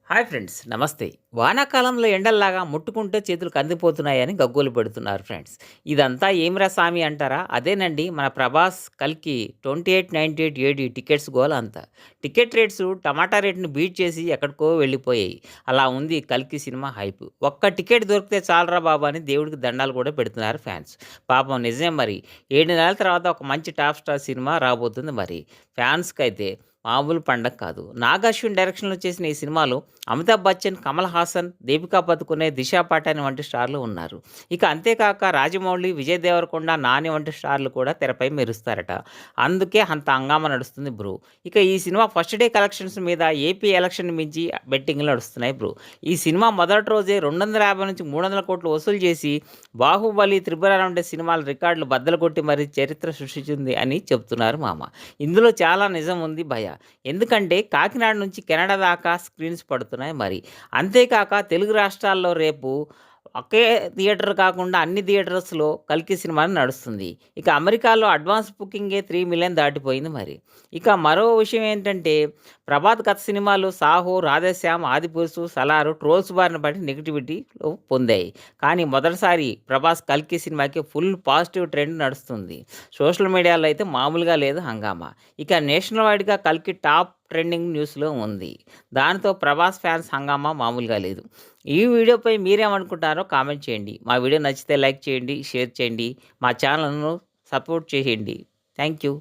Hi friends, నమస్తే. వానాకాలంలో ఎండల్లాగా ముట్టుకుంటే చేతులు కందిపోతున్నాయని గగ్గోలు పెడుతున్నారు ఫ్రెండ్స్. ఇదంతా ఏమిరా సామి అంటారా? అదేనండి మన 'ప్రభాస్ కల్కి' 2898 ఏడి టికెట్స్ గోల అంతా. టికెట్ రేట్స్ టమాటా రేట్‌ని బీట్ చేసి ఎక్కడికో వెళ్ళిపోయాయి. అలా ఉంది 'కల్కి' సినిమా హైప్. ఒక్క టికెట్ దొరికితే చాలురా బాబు అని దేవుడికి దండాలు కూడా పెడుతున్నారు ఫ్యాన్స్. పాపం నిజమే మరి. 7 నెలల తర్వాత ఒక మంచి టాప్ స్టార్ సినిమా రాబోతుంది మరి. ఫ్యాన్స్‌కైతే మామూలు పండగ కాదు. 'నాగ్ అశ్విన్' డైరెక్షన్‌లో చేసిన ఈ సినిమాలో అమితాబ్ బచ్చన్, కమల్ హాసన్, దీపికా పదుకునే, దిశా పటాని వంటి స్టార్లు ఉన్నారు. ఇక అంతేకాక రాజమౌళి, విజయ్ దేవరకొండ, నాని వంటి స్టార్లు కూడా తెరపై మెరుస్తారట. అందుకే అంత హంగామా నడుస్తుంది బ్రో. ఇక ఈ సినిమా ఫస్ట్ డే కలెక్షన్స్ మీద ఏపీ ఎలక్షన్ మించి బెట్టింగ్‌లు నడుస్తున్నాయి బ్రో. ఈ సినిమా మొదటి రోజే 250-300 కోట్లు వసూలు చేసి 'బాహుబలి', 'త్రిబుల్ ఆర్' వంటి సినిమాల రికార్డులు బద్దలు కొట్టి మరీ చరిత్ర సృష్టించింది అని చెప్తున్నారు మామ. ఇందులో చాలా నిజం ఉంది భయ్యా. ఎందుకంటే కాకినాడ నుంచి కెనడా దాకా స్క్రీన్స్ పడుతున్నాయి మరి. అంతేకాక తెలుగు రాష్ట్రాల్లో రేపు ఒకే థియేటర్ కాకుండా అన్ని థియేటర్స్‌లో 'కల్కి' సినిమా నడుస్తుంది. ఇక అమెరికాలో అడ్వాన్స్ బుకింగే 3,000,000 దాటిపోయింది మరి. ఇక మరో విషయం ఏంటంటే ప్రభాస్ గత సినిమాలు 'సాహో', 'రాధేశ్యామ్', 'ఆదిపురుషు', 'సలార్' ట్రోల్స్ బారిన పడి నెగటివిటీలో పొందాయి. కానీ మొదటిసారి ప్రభాస్ 'కల్కి' సినిమాకి ఫుల్ పాజిటివ్ ట్రెండ్ నడుస్తుంది. సోషల్ మీడియాలో అయితే మామూలుగా లేదు హంగామా. ఇక నేషనల్ వైడ్‌గా 'కల్కి' టాప్ ట్రెండింగ్ న్యూస్‌లో ఉంది. దానితో ప్రభాస్ ఫ్యాన్స్ హంగామా మామూలుగా లేదు. ఈ వీడియోపై మీరేమనుకుంటారో కామెంట్ చేయండి. మా వీడియో నచ్చితే లైక్ చేయండి, షేర్ చేయండి. మా ఛానల్‌ను సపోర్ట్ చేయండి. Thank you.